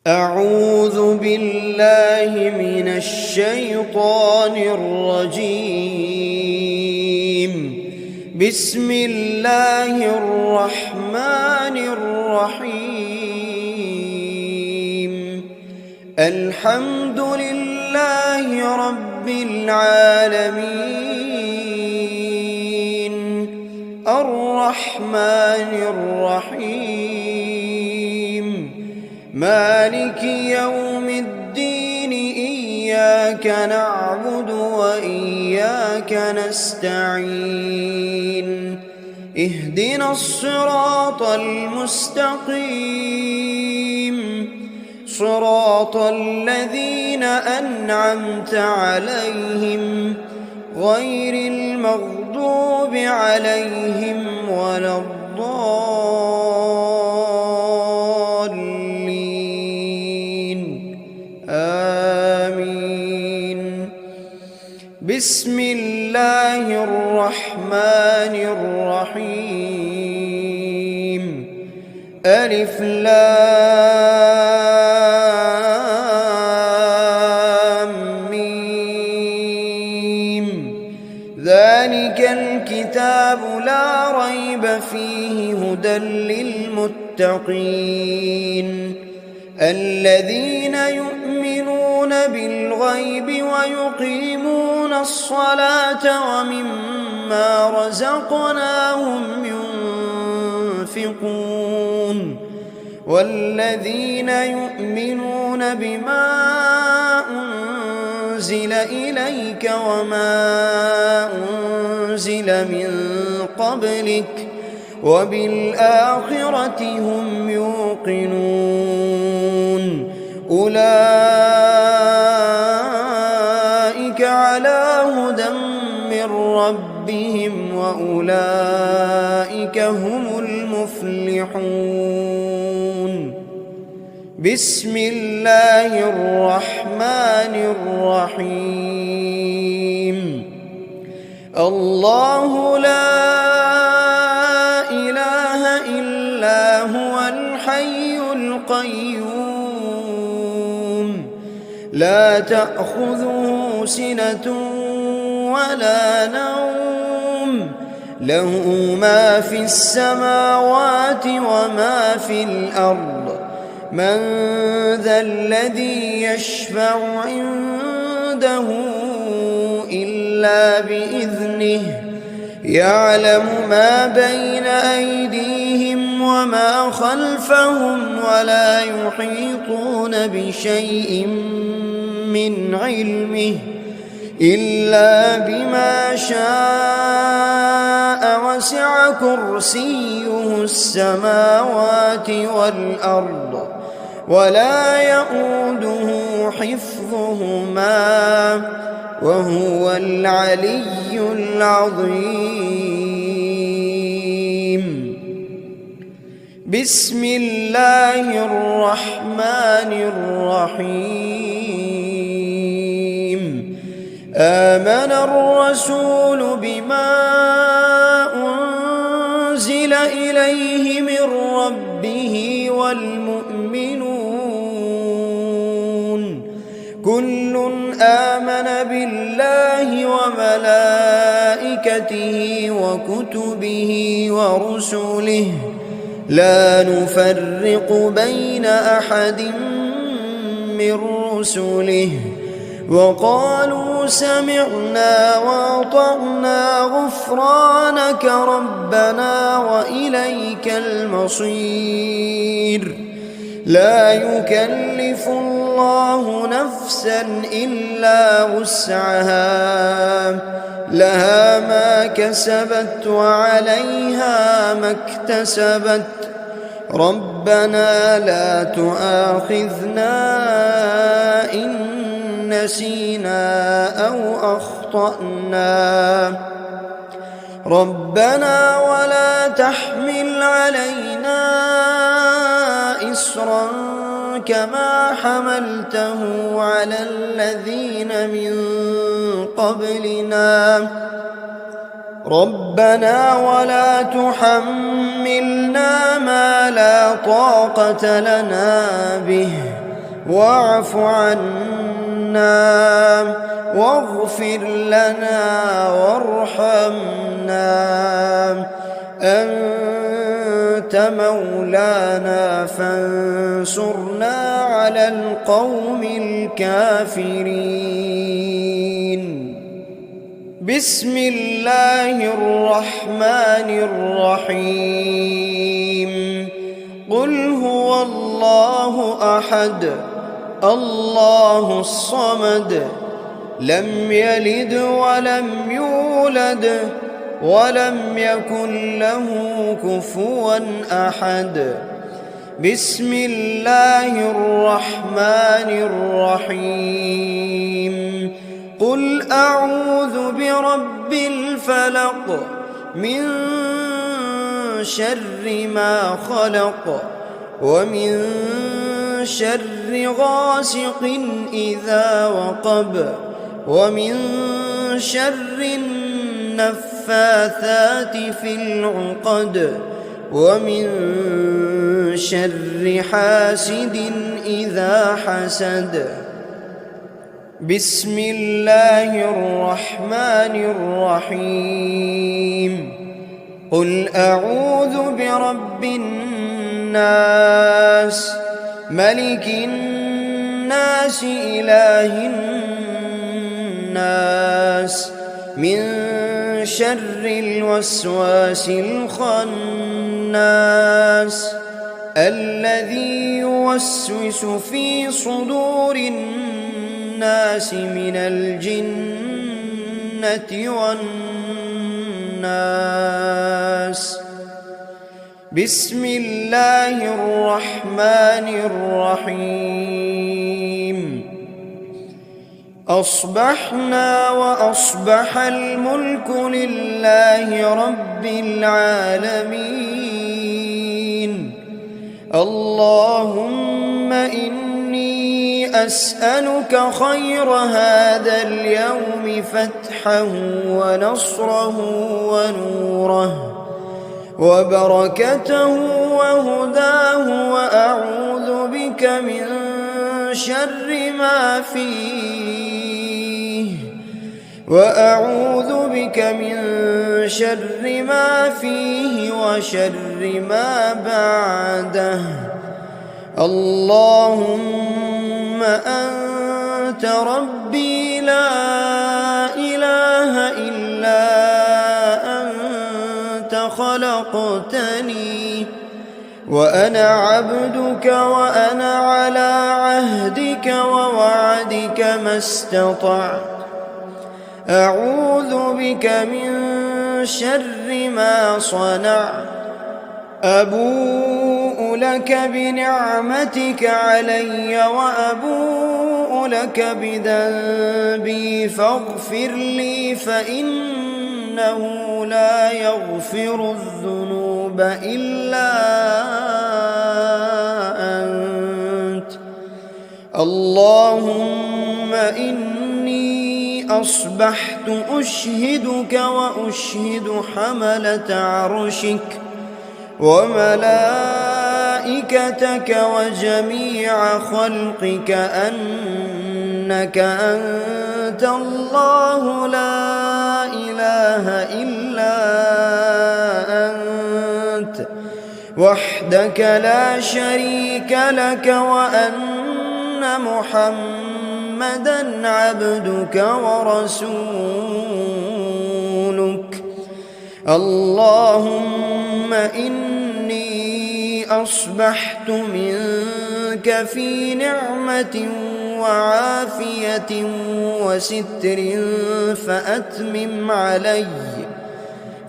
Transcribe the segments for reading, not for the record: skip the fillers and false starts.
أعوذ بالله من الشيطان الرجيم. بسم الله الرحمن الرحيم. الحمد لله رب العالمين، الرحمن الرحيم، مالك يوم الدين. إياك نعبد وإياك نستعين. اهدنا الصراط المستقيم، صراط الذين أنعمت عليهم غير المغضوب عليهم ولا الضالين. آمين. بسم الله الرحمن الرحيم. ألف لام ميم. ذلك الكتاب لا ريب فيه هدى للمتقين، الذين يؤمنون بالغيب ويقيمون الصلاة ومما رزقناهم ينفقون، والذين يؤمنون بما أنزل إليك وما أنزل من قبلك وبالآخرة هم يوقنون. أولئك على هدى من ربهم وأولئك هم المفلحون. بسم الله الرحمن الرحيم. الله لا إله إلا هو الحي القيوم، لا تأخذه سنة ولا نوم، له ما في السماوات وما في الأرض. من ذا الذي يشفع عنده إلا بإذنه، يعلم ما بين أيديهم وما خلفهم ولا يحيطون بشيء من علمه إلا بما شاء، وسع كرسيه السماوات والأرض ولا يئوده حفظهما وهو العلي العظيم. بسم الله الرحمن الرحيم. آمن الرسول بما أنزل إليه من ربه والمؤمنون، كل آمن بالله وملائكته وكتبه ورسله، لا نفرق بين أحد من رسله، وقالوا سمعنا وأطعنا غفرانك ربنا وإليك المصير. لا يكلف الله نفسا إلا وسعها، لها ما كسبت وعليها ما اكتسبت. ربنا لا تؤاخذنا إن نسينا أو أخطأنا، ربنا ولا تحمل علينا إصرا كما حملته على الذين من قبلنا، ربنا ولا تحملنا ما لا طاقة لنا به واعف عنا واغفر لنا وارحمنا أنت مولانا فانصرنا على القوم الكافرين. بسم الله الرحمن الرحيم. قل هو الله أحد الله الصمد لم يلد ولم يولد ولم يكن له كفوا أحد. بسم الله الرحمن الرحيم. قل أعوذ برب الفلق من شر ما خلق ومن شر غاسق إذا وقب ومن شر النفاثات في العقد ومن شر حاسد إذا حسد. بسم الله الرحمن الرحيم. قل أعوذ برب الناس ملك الناس إله الناس من شر الوسواس الخناس الذي يوسوس في صدور الناس من الجنة والناس. بسم الله الرحمن الرحيم. أصبحنا وأصبح الملك لله رب العالمين. اللهم إني أسألك خير هذا اليوم فتحه ونصره ونوره وبركته وهداه وأعوذ بك من شر ما فيه وشر ما بعده. اللهم أنت ربي لا إله إلا أنت خلقتني وأنا عبدك وأنا على عهدك ووعدك ما استطعت. أعوذ بك من شر ما صنعت. أبوء لك بنعمتك علي وأبوء لك بذنبي فاغفر لي فإنه لا يغفر الذنوب إلا أنت. اللهم إني أصبحت أشهدك وأشهد حملة عرشك وملائكتك وجميع خلقك أنك أنت الله لا إله إلا أنت وحدك لا شريك لك وأن محمدًا عبدك ورسولك. اللهم إني أصبحت منك في نعمة وعافية وستر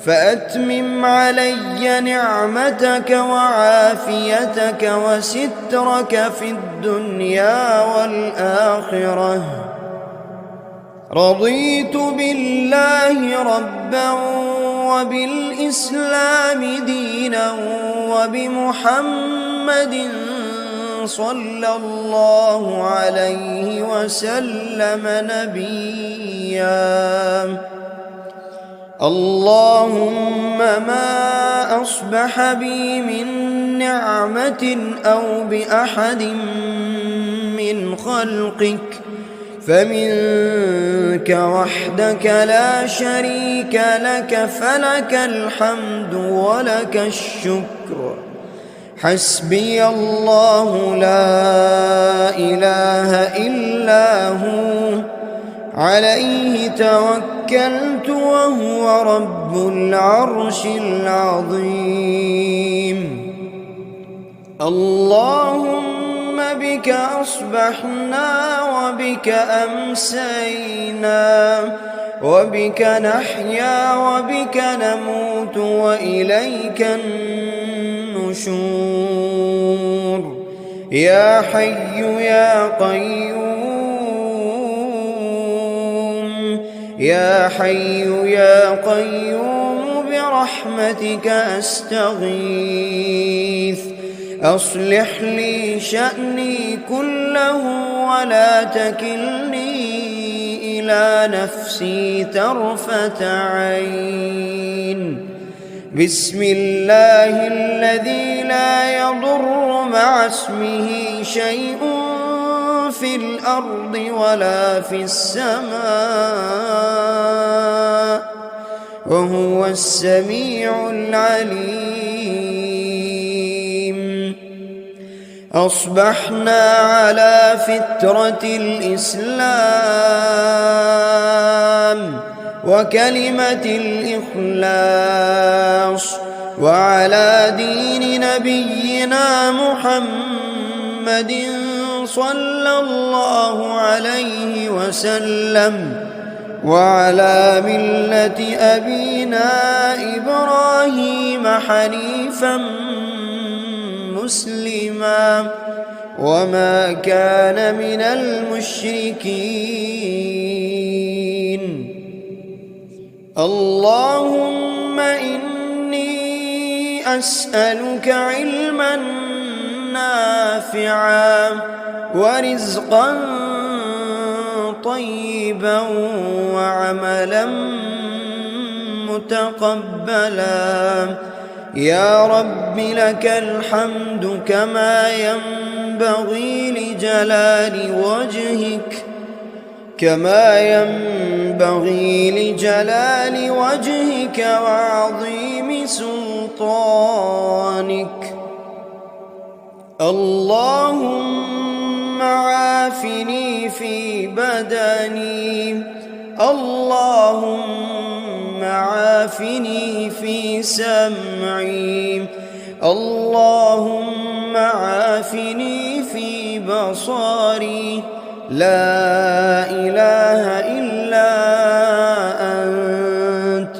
فأتمم علي نعمتك وعافيتك وسترك في الدنيا والآخرة. رضيت بالله ربا وبالإسلام دينا وبمحمد صلى الله عليه وسلم نبيا. اللهم ما أصبح بي من نعمة أو بأحد من خلقك فمنك وحدك لا شريك لك، فلك الحمد ولك الشكر. حسبي الله لا إله إلا هو، عليه توكلت وهو رب العرش العظيم. اللهم بك أصبحنا وبك أمسينا، وبك نحيا وبك نموت وإليك النشور. يا حي يا قيوم، يا حي يا قيوم برحمتك أستغيث. أصلح لي شأني كله ولا تكلني إلى نفسي طرفة عين. بسم الله الذي لا يضر مع اسمه شيء في الأرض ولا في السماء، وهو السميع العليم. أصبحنا على فطرة الإسلام وكلمة الإخلاص، وعلى دين نبينا محمد صلى الله عليه وسلم، وعلى ملة أبينا إبراهيم حنيفا مسلما وما كان من المشركين. اللهم إني أسألك علما نافعا ورزقا طيبا وعملا متقبلا. يا رب لك الحمد كما ينبغي لجلال وجهك وعظيم سلطانك. اللهم عافني في بدني، اللهم عافني في سمعي، اللهم عافني في بصري. لا إله إلا أنت.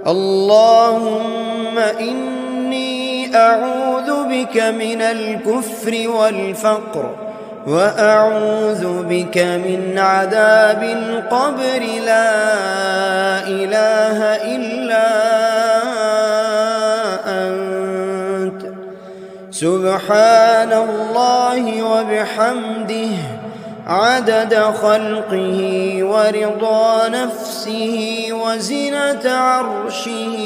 اللهم إني أعوذ بك من الكفر والفقر، وأعوذ بك من عذاب القبر. لا إله إلا أنت. سبحان الله وبحمده عدد خلقه ورضا نفسه وزنة عرشه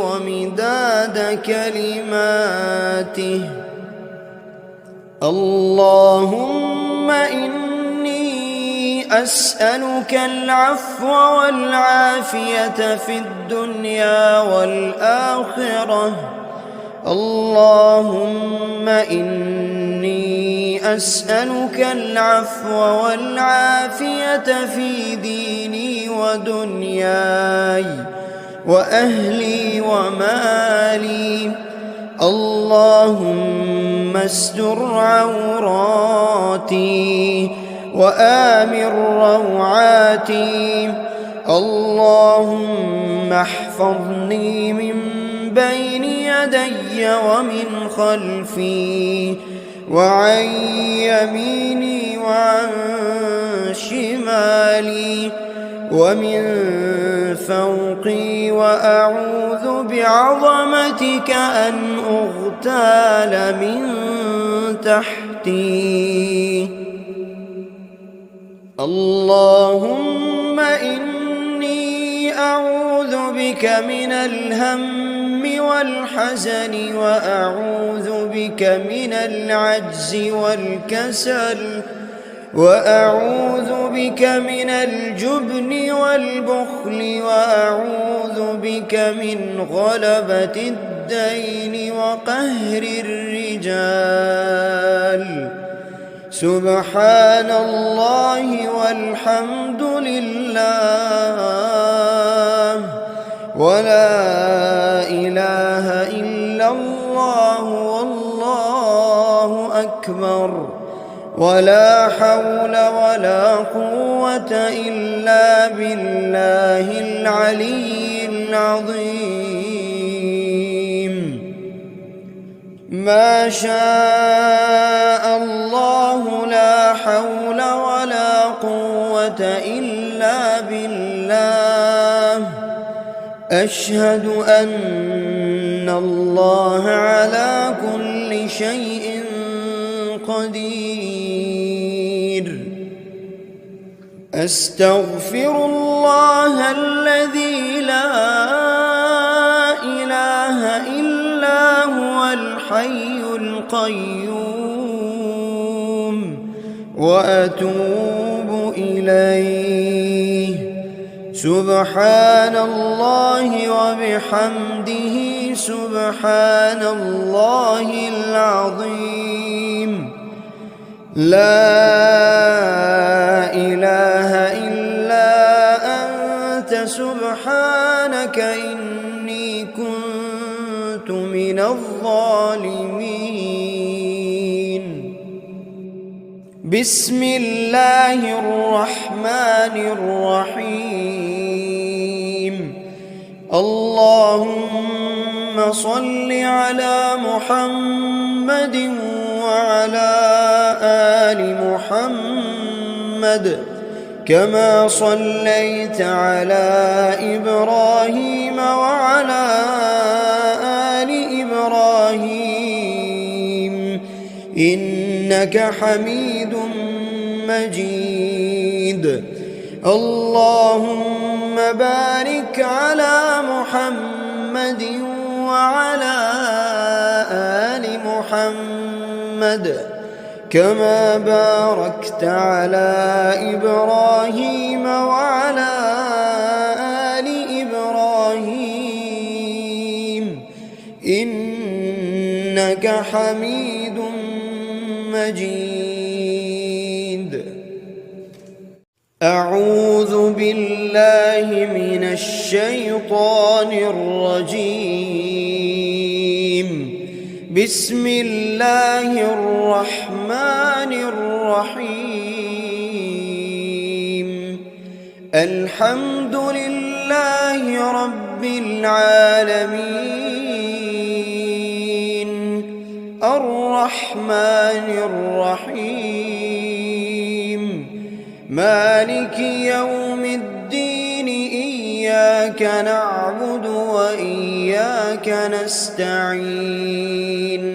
ومداد كلماته. اللهم إني أسألك العفو والعافية في الدنيا والآخرة. اللهم إني أسألك العفو والعافية في ديني ودنياي وأهلي ومالي. اللهم استر عوراتي وآمن روعاتي. اللهم احفظني من بين يدي ومن خلفي وعن يميني وعن شمالي ومن فوقي، وأعوذ بعظمتك أن أغتال من تحتي. اللهم إني أعوذ بك من الهم والحزن، وأعوذ بك من العجز والكسل، وأعوذ بك من الجبن والبخل وأعوذ بك من غلبة الدين وقهر الرجال. سبحان الله والحمد لله ولا إله إلا الله والله أكبر ولا حول ولا قوة إلا بالله العلي العظيم. ما شاء الله لا حول ولا قوة إلا بالله. أشهد أن الله على كل شيء قدير. أستغفر الله الذي لا إله إلا هو الحي القيوم وأتوب إليه. سبحان الله وبحمده سبحان الله العظيم. لا إله إلا أنت سبحانك إني كنت من الظالمين. بسم الله الرحمن الرحيم. اللهم صل على محمد وعلى آل محمد كما صليت على إبراهيم وعلى آل إبراهيم إنك حميد مجيد. اللهم بارك على محمد وعلى آل محمد كما باركت على إبراهيم وعلى آل إبراهيم إنك حميد مجيد. أعوذ بالله من الشيطان الرجيم. بسم الله الرحمن الرحيم. الحمد لله رب العالمين الرحمن الرحيم مالك يوم الدين. إياك نعبد وإياك نستعين.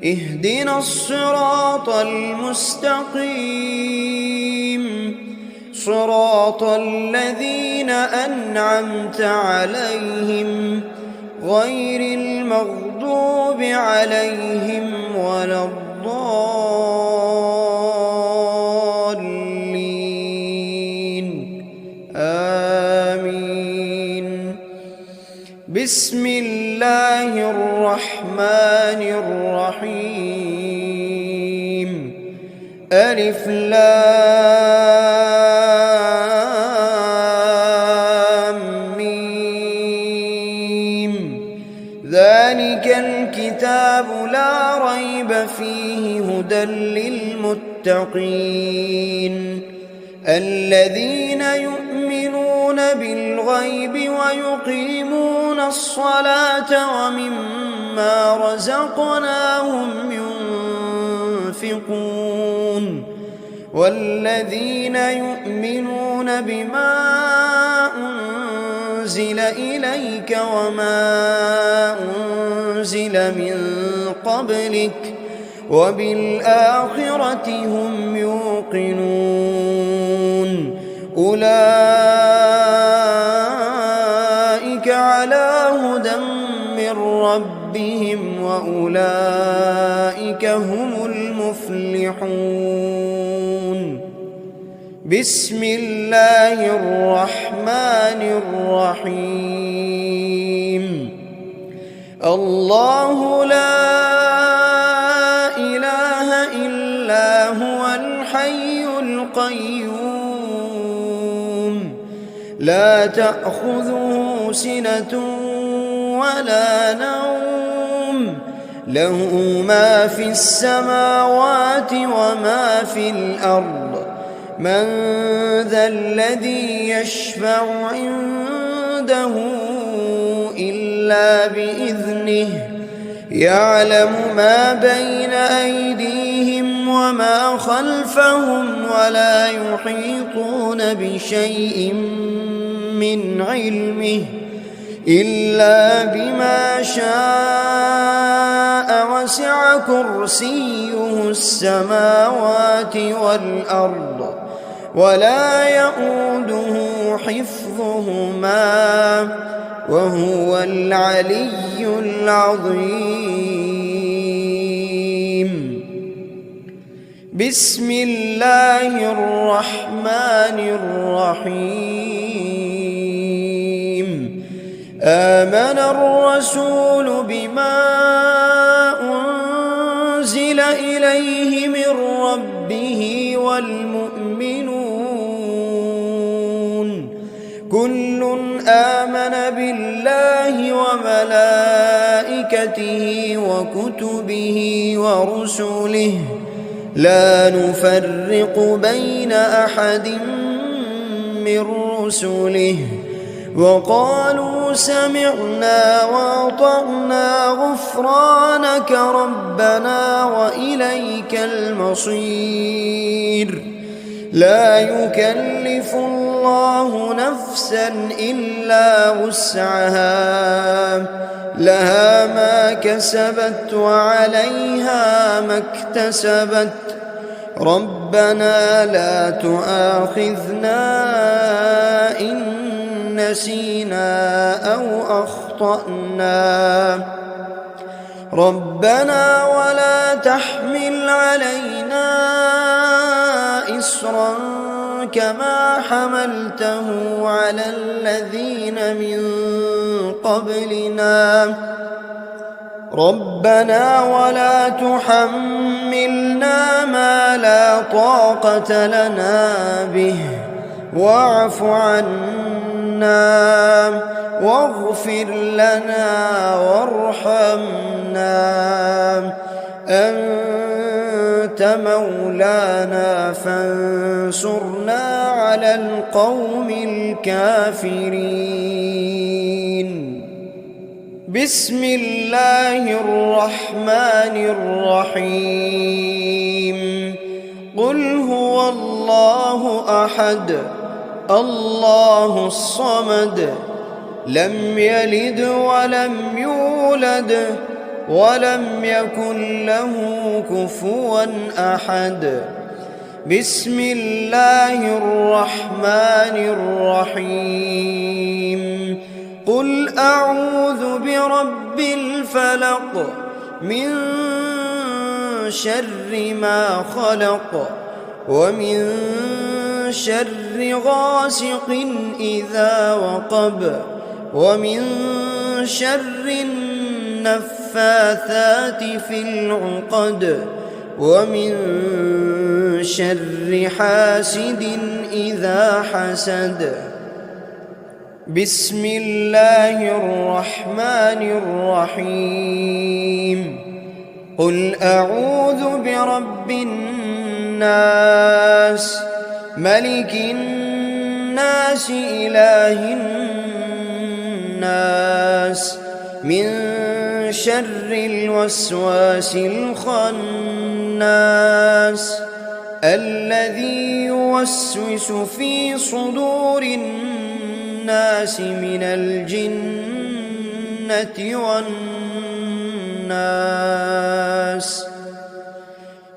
اهدنا الصراط المستقيم صراط الذين أنعمت عليهم غير المغضوب عليهم ولا الضالين. آمين. بسم الله الرحمن الرحيم. ألف لام ميم. ذلك الكتاب لا ريب فيه هدى للمتقين الذين يؤمنون بالغيب ويقيمون الصلاة ومما رزقناهم ينفقون والذين يؤمنون بما أنزل إليك وما أنزل من قبلك وبالآخرة هم يوقنون. أولئك على هدى من ربهم وأولئك هم المفلحون. بسم الله الرحمن الرحيم الله لا إله إلا هو الحي القيوم لا تأخذه سنة ولا نوم له ما في السماوات وما في الأرض من ذا الذي يشفع عنده إلا بإذنه يعلم ما بين أيديهم وما خلفهم ولا يحيطون بشيء من علمه إلا بما شاء وسع كرسيه السماوات والأرض ولا يؤوده حفظهما وهو العلي العظيم بسم الله الرحمن الرحيم آمن الرسول بما أنزل إليه من ربه والمؤمنون كل آمن بالله وملائكته وكتبه ورسله لا نفرق بين أحد من رسله وقالوا سمعنا وأطعنا غفرانك ربنا وإليك المصير لا يكلف الله نفسا إلا وسعها لها ما كسبت وعليها ما اكتسبت ربنا لا تؤاخذنا إن نسينا أو أخطأنا ربنا ولا تحمل علينا إصرا كما حملته على الذين من قبلنا ربنا ولا تحملنا ما لا طاقة لنا به واعف عنا واغفر لنا وارحمنا أنت مولانا فانصرنا على القوم الكافرين بسم الله الرحمن الرحيم قل هو الله أحد الله الصمد لم يلد ولم يولد ولم يكن له كفوا أحد بسم الله الرحمن الرحيم قل أعوذ برب الفلق من شر ما خلق ومن شر غاسق إذا وقب ومن شر النفاثات في العقد ومن شر حاسد إذا حسد بسم الله الرحمن الرحيم قل أعوذ برب الناس ملك الناس إله الناس من شر الوسواس الخناس الذي يوسوس في صدور الناس من الجنة والناس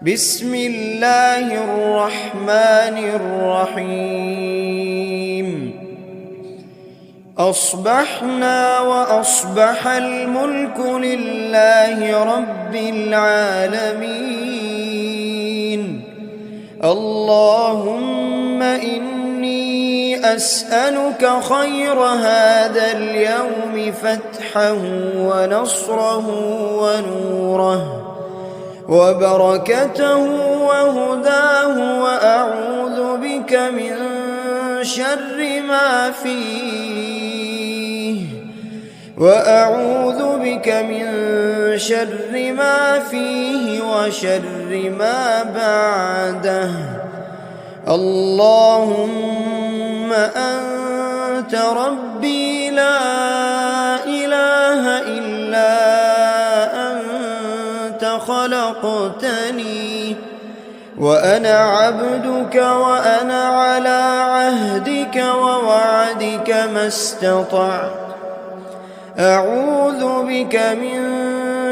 بسم الله الرحمن الرحيم أصبحنا وأصبح الملك لله رب العالمين اللهم إني أسألك خير هذا اليوم فتحه ونصره ونوره وبركته وهداه، وأعوذ بك من شر ما فيه وشر ما بعده. اللهم أنت ربي لا إله إلا أنت خلقتني وأنا عبدك وأنا على عهدك ووعدك ما استطعت. أعوذ بك من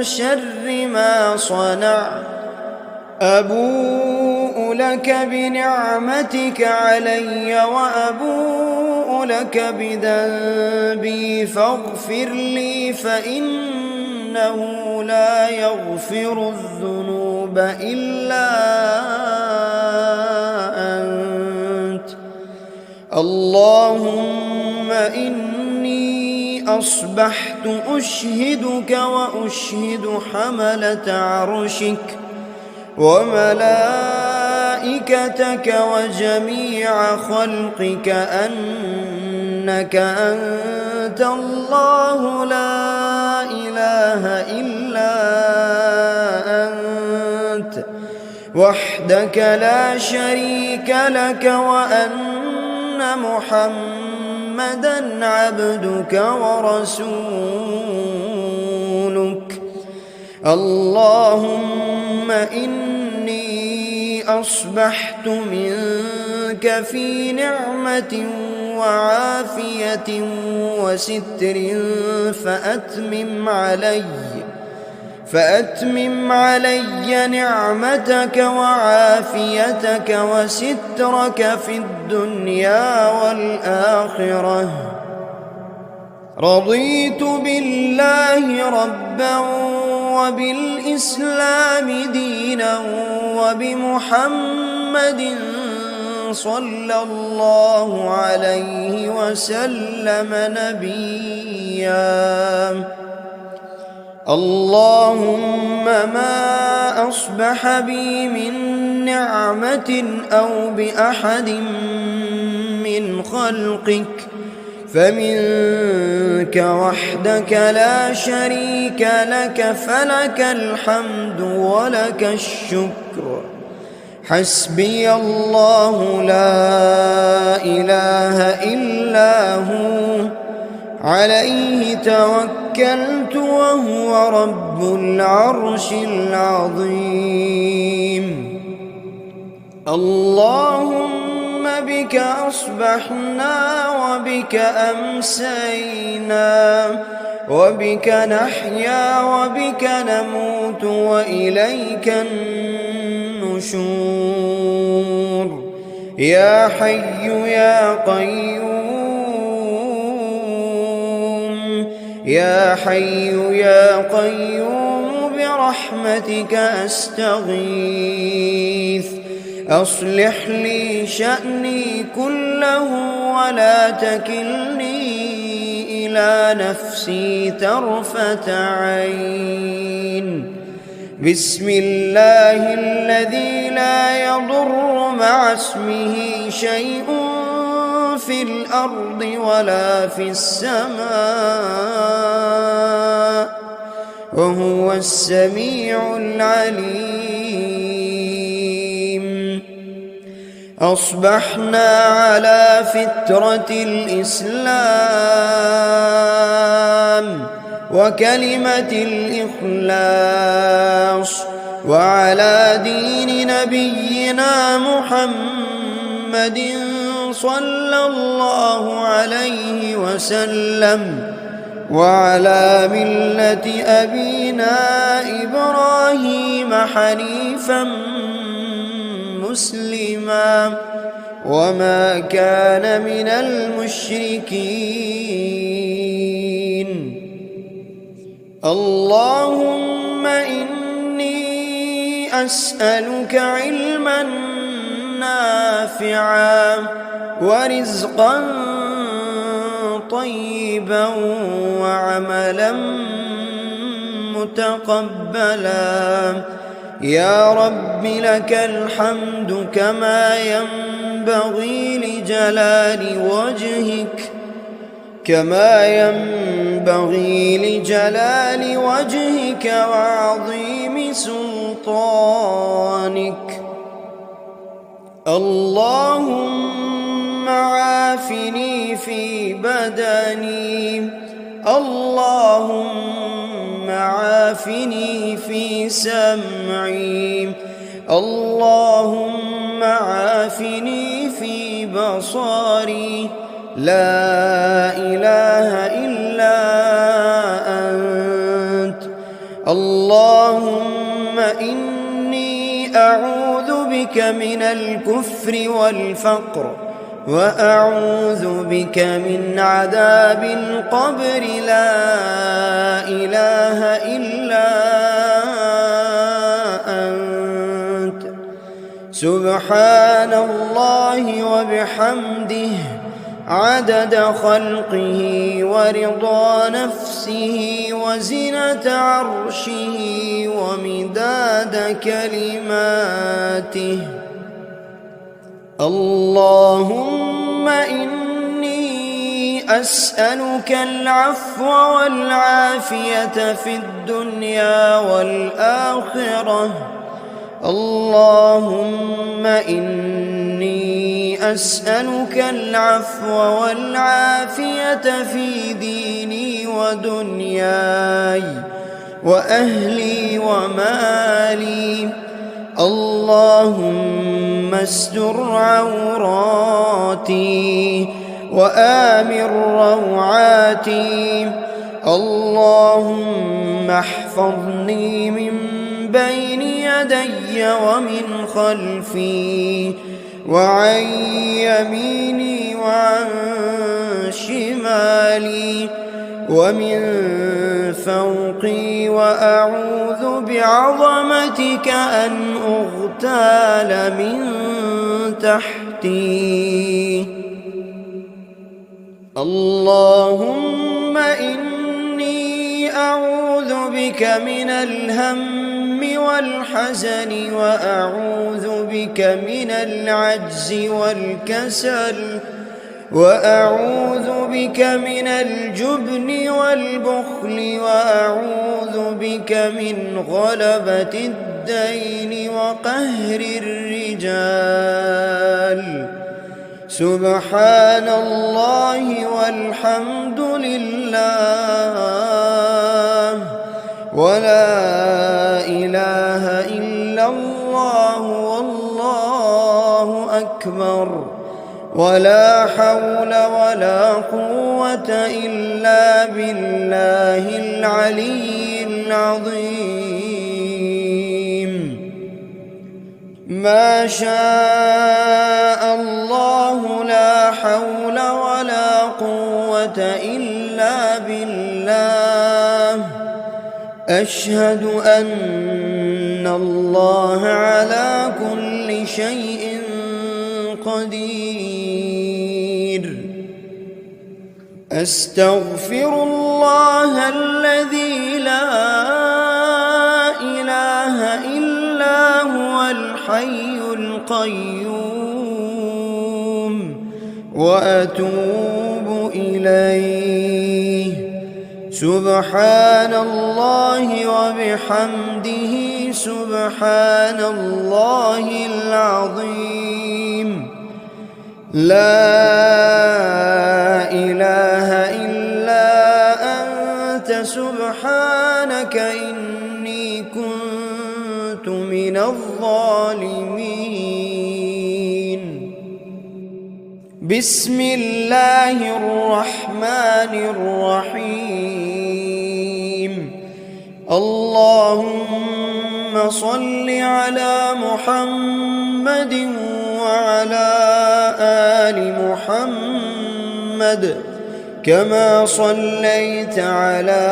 شر ما صنعت. أبوء لك بنعمتك علي وأبوء لك بذنبي فاغفر لي فإنه لا يغفر الذنوب إلا أنت. اللهم إني أصبحت أشهدك وأشهد حملة عرشك وملائكتك وجميع خلقك أنك أنت الله لا إله إلا أنت وحدك لا شريك لك، وأن محمدًا عبدك ورسولك. اللهم إني أصبحت منك في نعمة وعافية وستر فأتمم علي نعمتك وعافيتك وسترك في الدنيا والآخرة. رضيت بالله ربا وبالإسلام دينا وبمحمد صلى الله عليه وسلم نبيا. اللهم ما أصبح بي من نعمة أو بأحد من خلقك فمنك وحدك لا شريك لك، فلك الحمد ولك الشكر. حسبي الله لا إله إلا هو عليه توكلت وهو رب العرش العظيم. اللهم بك أصبحنا وبك أمسينا وبك نحيا وبك نموت وإليك النشور. يا حي يا قيوم، يا حي يا قيوم برحمتك أستغيث. أصلح لي شأني كله ولا تكلني إلى نفسي طرفة عين. بسم الله الذي لا يضر مع اسمه شيء في الأرض ولا في السماء وهو السميع العليم. أصبحنا على فطرة الإسلام وكلمة الإخلاص وعلى دين نبينا محمد صلى الله عليه وسلم وعلى ملة أبينا إبراهيم حنيفا مسلما وما كان من المشركين. اللهم إني أسألك علما نافعا نافعا ورزقا طيبا وعملا متقبلا. يا رب لك الحمد كما ينبغي لجلال وجهك وعظيم سلطانك. اللهم عافني في بدني، اللهم عافني في سمعي، اللهم عافني في بصري. لا إله إلا أنت. اللهم إني أعوذ بك من الكفر والفقر، وأعوذ بك من عذاب القبر. لا إله إلا أنت. سبحان الله وبحمده عدد خلقه ورضا نفسه وزنة عرشه ومداد كلماته. اللهم إني أسألك العفو والعافية في الدنيا والآخرة. اللهم إني أسألك العفو والعافية في ديني ودنياي وأهلي ومالي. اللهم استر عوراتي وآمن روعاتي. اللهم احفظني من بين يدي ومن خلفي وعن يميني وعن شمالي ومن فوقي، وأعوذ بعظمتك أن أغتال من تحتي. اللهم إني أعوذ بك من الهم والحزن، وأعوذ بك من العجز والكسل، وأعوذ بك من الجبن والبخل، وأعوذ بك من غلبة الدين وقهر الرجال. سبحان الله والحمد لله ولا إله إلا الله والله أكبر، ولا حول ولا قوة إلا بالله العلي العظيم. ما شاء الله لا حول ولا قوة إلا بالله. أشهد أن الله على كل شيء قدير. أستغفر الله الذي لا إله إلا هو الحي القيوم، وأتوب إليه. سبحان الله وبحمده سبحان الله العظيم. لا إله إلا أنت سبحانك إني كنت من الظالمين. بسم الله الرحمن الرحيم. اللهم صل على محمد وعلى آل محمد كما صليت على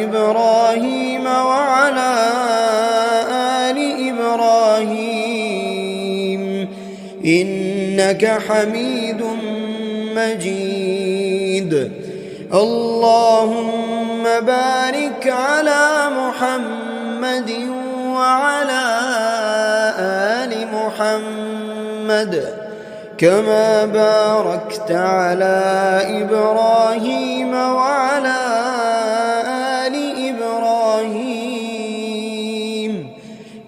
إبراهيم وعلى آل إبراهيم إنك حميد مجيد. اللهم بارك على محمد وعلى آل محمد كما باركت على إبراهيم وعلى آل إبراهيم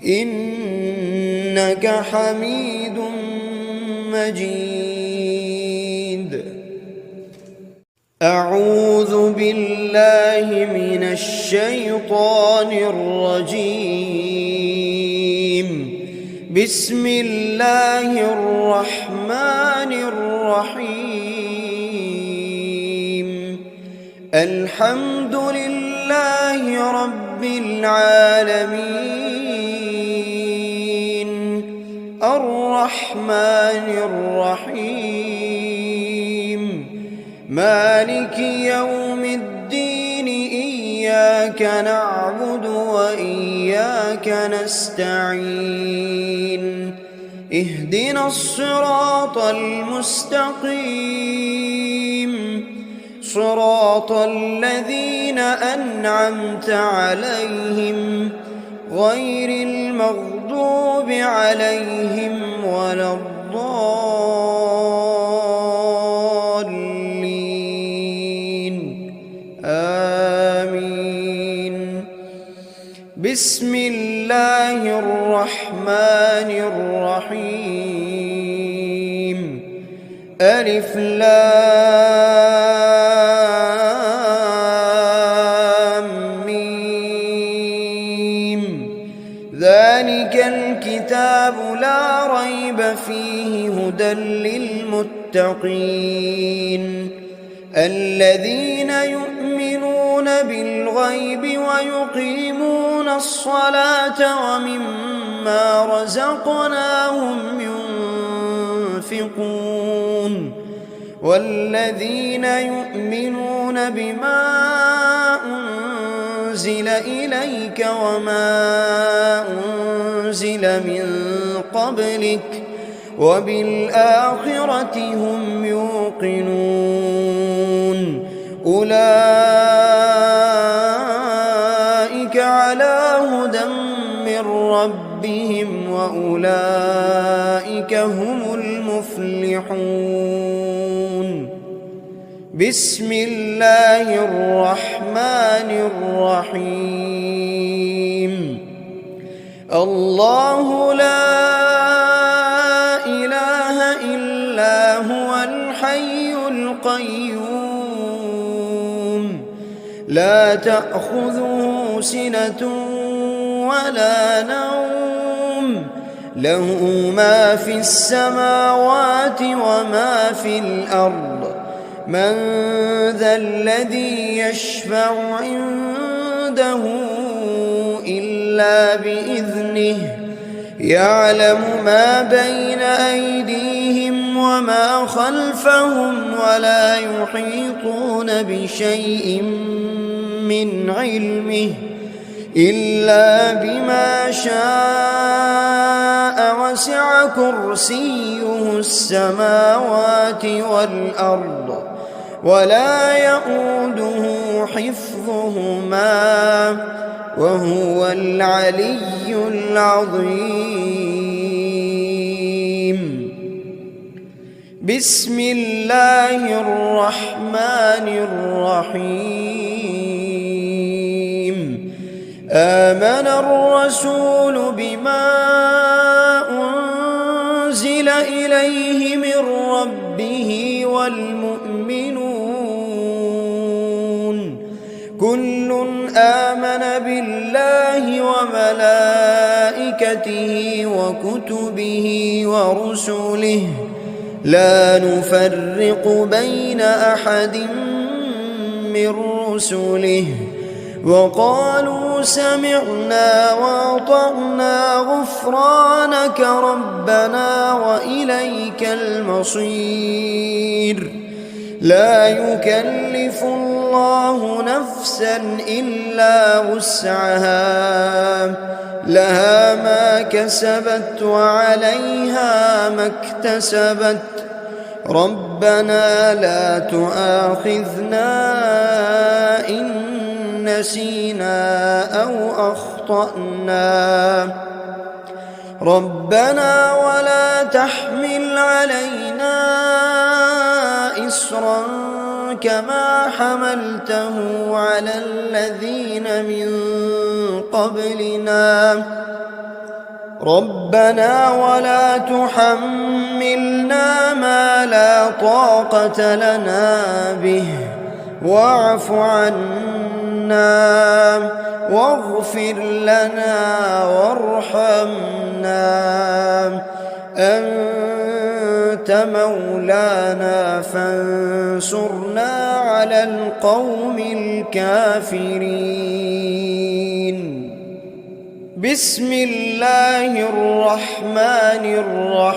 إنك حميد مجيد. أعوذ بالله من الشيطان الرجيم. بسم الله الرحمن الرحيم. الحمد لله رب العالمين الرحمن الرحيم مالك يوم الدين إياك نعبد وإياك نستعين اهدنا الصراط المستقيم صراط الذين أنعمت عليهم غير المغضوب عليهم ولا الضالين آمين. بسم الله الرحمن الرحيم. ألف لام ميم. ذلك الكتاب لا ريب فيه هدى للمتقين الذين يؤمنون بالغيب ويقيمون الصلاة ومما رزقناهم ينفقون والذين يؤمنون بما أنزل إليك وما أنزل من قبلك وبالآخرة هم يوقنون أولئك على هدى من ربهم وأولئك هم المفلحون. بسم الله الرحمن الرحيم. الله لا إله إلا هو الحي القيوم لا تأخذه سنة ولا نوم له ما في السماوات وما في الأرض من ذا الذي يشفع عنده إلا بإذنه يعلم ما بين أيديهم وما خلفهم ولا يحيطون بشيء من علمه إلا بما شاء وسع كرسيه السماوات والأرض ولا يؤوده حفظهما وهو العلي العظيم. بسم الله الرحمن الرحيم. آمن الرسول بما أنزل إليه من ربه والمؤمنون كل آمن بالله وملائكته وكتبه ورسله لا نفرق بين أحد من رسله وقالوا سمعنا وأطعنا غفرانك ربنا وإليك المصير. لا يكلف الله نفسا إلا وسعها لها ما كسبت وعليها ما اكتسبت ربنا لا تؤاخذنا إن نسينا أو أخطأنا ربنا ولا تحمل علينا إصرا كما حملته على الذين من قبلنا ربنا ولا تحملنا ما لا طاقة لنا به واعف عنا واغفر لنا وارحمنا أنت مولانا فانصرنا على القوم الكافرين. بسم الله الرحمن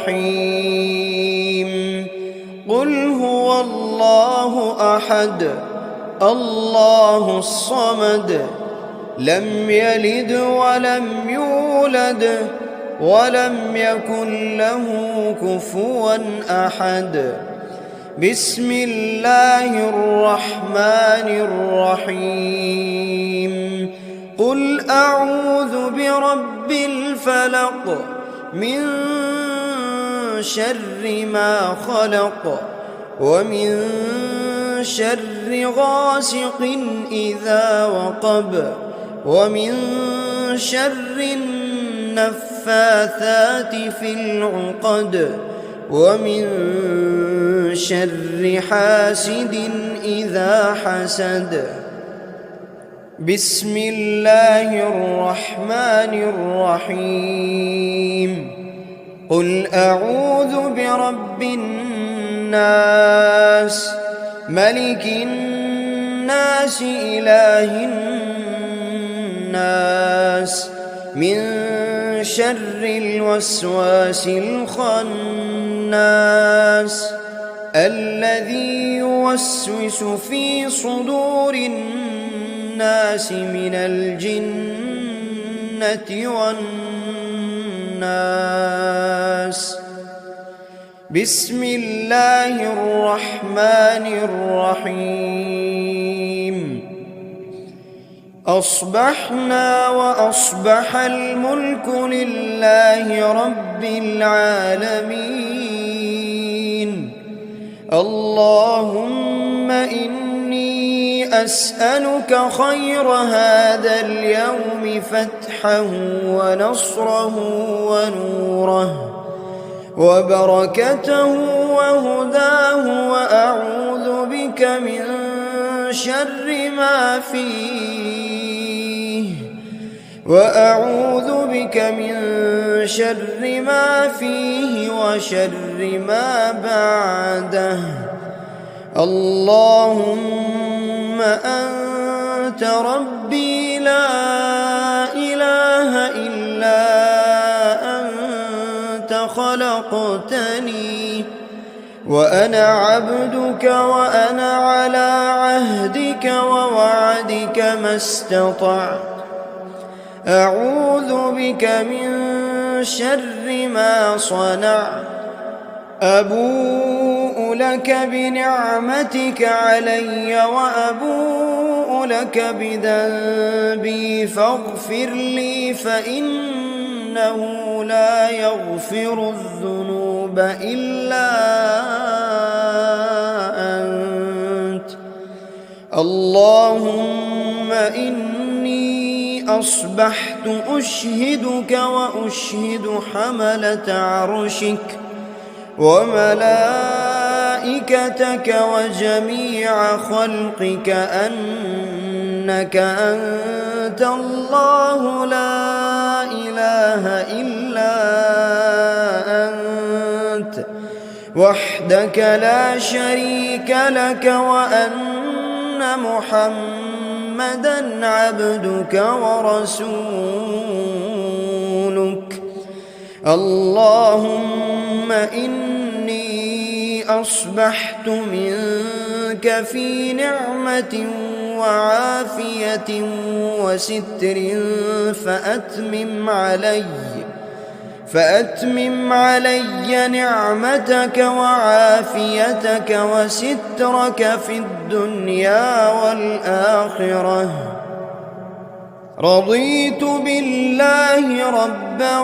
الرحيم. قل هو الله أحد الله الصمد لم يلد ولم يولد ولم يكن له كفوا أحد. بسم الله الرحمن الرحيم. قل أعوذ برب الفلق من شر ما خلق ومن شر غاسق إذا وقب ومن شر النفاثات في العقد ومن شر حاسد إذا حسد. بسم الله الرحمن الرحيم. قل أعوذ برب الناس ملك الناس إله الناس من شر الوسواس الخناس الذي يوسوس في صدور الناس من الجنة والناس. بسم الله الرحمن الرحيم. أصبحنا وأصبح الملك لله رب العالمين. اللهم إني أسألك خير هذا اليوم فتحه ونصره ونوره وبركته وهداه وأعوذ بك من شر ما فيه وشر ما بعده. اللهم أنت ربي لا إله إلا أنت خلقتني وأنا عبدك وأنا على عهدك ووعدك ما استطعت. أعوذ بك من شر ما صنعت. أبوء لك بنعمتك علي وأبوء لك بذنبي فاغفر لي فإنه لا يغفر الذنوب إلا أنت. اللهم إني أصبحت أشهدك وأشهد حملة عرشك وملائكتك وجميع خلقك أنك أنت الله لا إله إلا أنت وحدك لا شريك لك وأن محمدًا عبدك ورسولك. اللهم إني أصبحت منك في نعمة وعافية وستر فأتمم علي نعمتك وعافيتك وسترك في الدنيا والآخرة. رضيت بالله ربا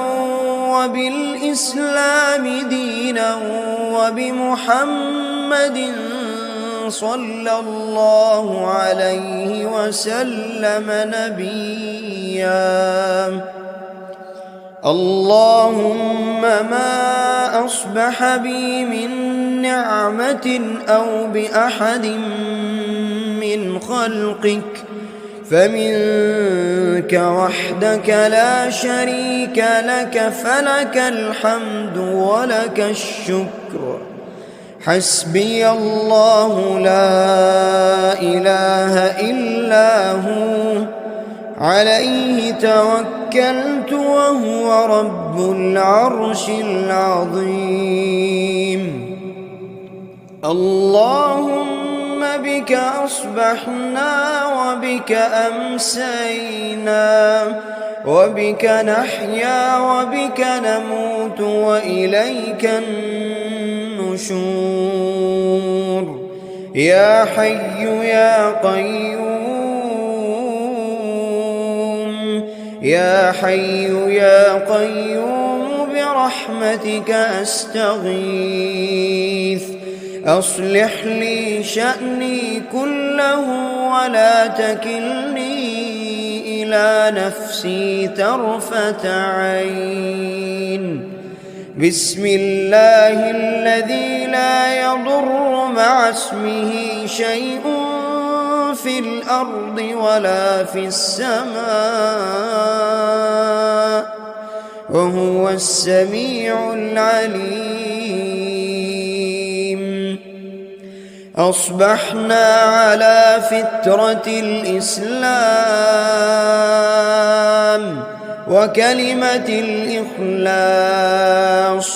وبالإسلام دينا وبمحمد صلى الله عليه وسلم نبيا. اللهم ما أصبح بي من نعمة أو بأحد من خلقك فمنك وحدك لا شريك لك، فلك الحمد ولك الشكر. حسبي الله لا إله إلا هو، عليه توكلت وهو رب العرش العظيم. اللهم بك أصبحنا وبك أمسينا وبك نحيا وبك نموت وإليك النشور. يا حي يا قيوم، يا حي يا قيوم برحمتك أستغيث. أصلح لي شأني كله ولا تكلني إلى نفسي طرفة عين. بسم الله الذي لا يضر مع اسمه شيء في الأرض ولا في السماء وهو السميع العليم. أصبحنا على فطرة الإسلام وكلمة الإخلاص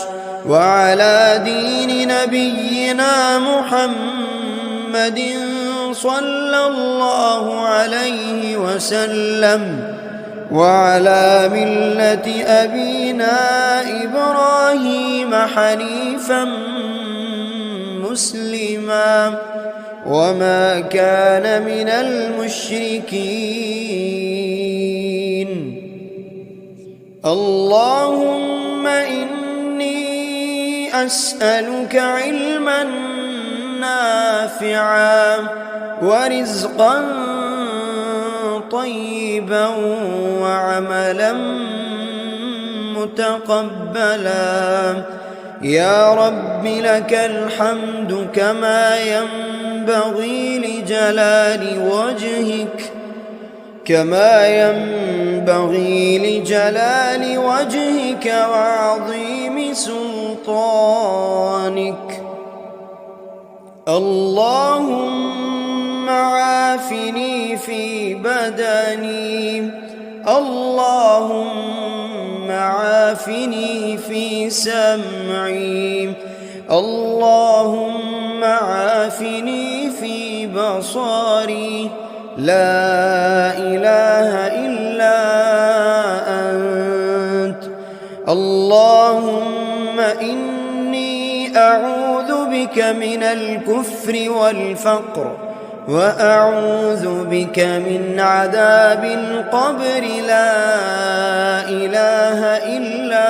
وعلى دين نبينا محمد صلى الله عليه وسلم وعلى ملة أبينا إبراهيم حنيفا مسلما وما كان من المشركين. اللهم إني أسألك علما نافعا ورزقا طيبا وعملا متقبلا. يا رب لك الحمد كما ينبغي لجلال وجهك وعظيم سلطانك. اللهم عافني في بدني، اللهم عافني في سمعي، اللهم عافني في بصري. لا إله إلا أنت. اللهم إني أعوذ بك من الكفر والفقر وأعوذ بك من عذاب القبر. لا إله إلا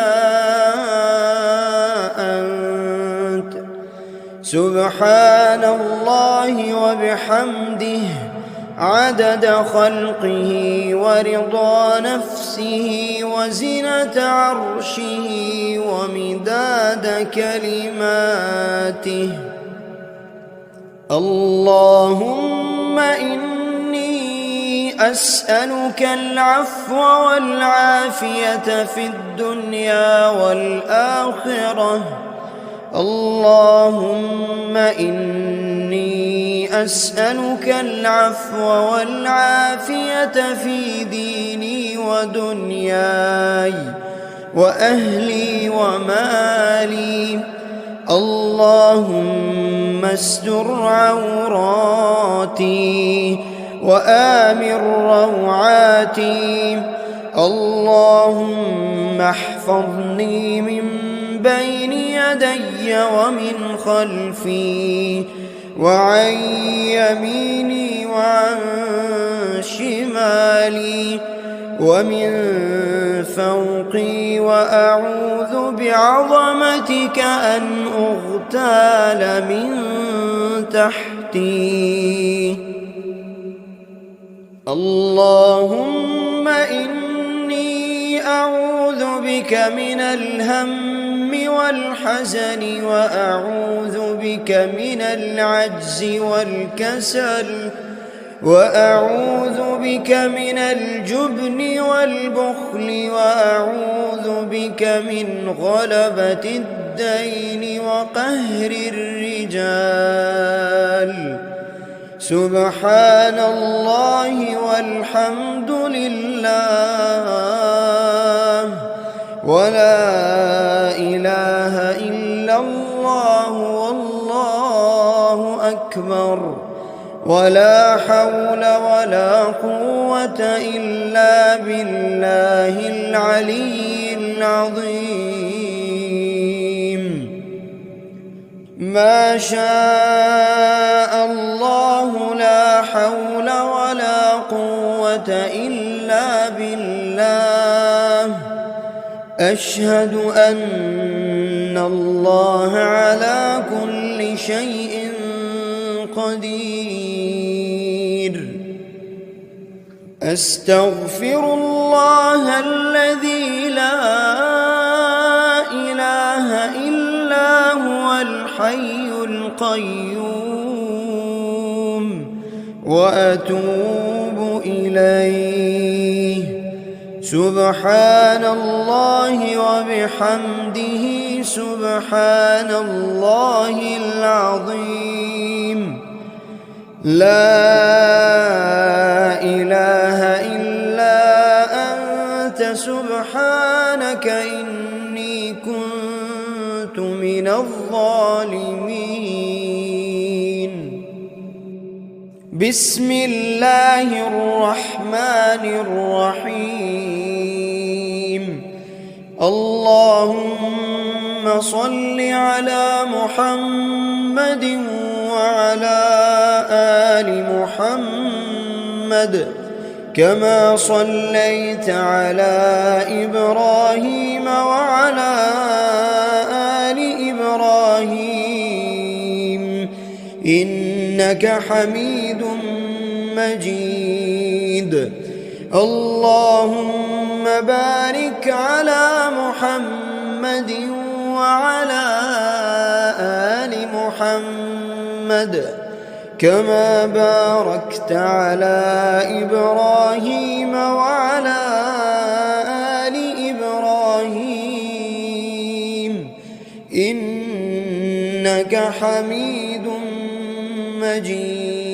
أنت. سبحان الله وبحمده عدد خلقه ورضا نفسه وزنة عرشه ومداد كلماته. اللهم إني أسألك العفو والعافية في الدنيا والآخرة. اللهم إني أسألك العفو والعافية في ديني ودنياي وأهلي ومالي. اللهم استر عوراتي وآمن روعاتي. اللهم احفظني من بين يدي ومن خلفي وعن يميني وعن شمالي ومن فوقي، وأعوذ بعظمتك أن أغتال من تحتي. اللهم إني أعوذ بك من الهم والحزن، وأعوذ بك من العجز والكسل، وأعوذ بك من الجبن والبخل، وأعوذ بك من غلبة الدين وقهر الرجال. سبحان الله والحمد لله ولا إله إلا الله والله أكبر، ولا حول ولا قوة إلا بالله العلي العظيم. ما شاء الله لا حول ولا قوة إلا بالله. أشهد أن الله على كل شيء قدير. أستغفر الله الذي لا إله إلا هو الحي القيوم، وأتوب إليه. سبحان الله وبحمده سبحان الله العظيم. لا إله إلا أنت سبحانك إني كنت من الظالمين. بسم الله الرحمن الرحيم. اللهم صل على محمد وعلى آل محمد كما صليت على إبراهيم وعلى آل إبراهيم إنك حميد مجيد. اللهم بارك على محمد وعلى آل محمد كما باركت على إبراهيم وعلى آل إبراهيم إنك حميد مجيد.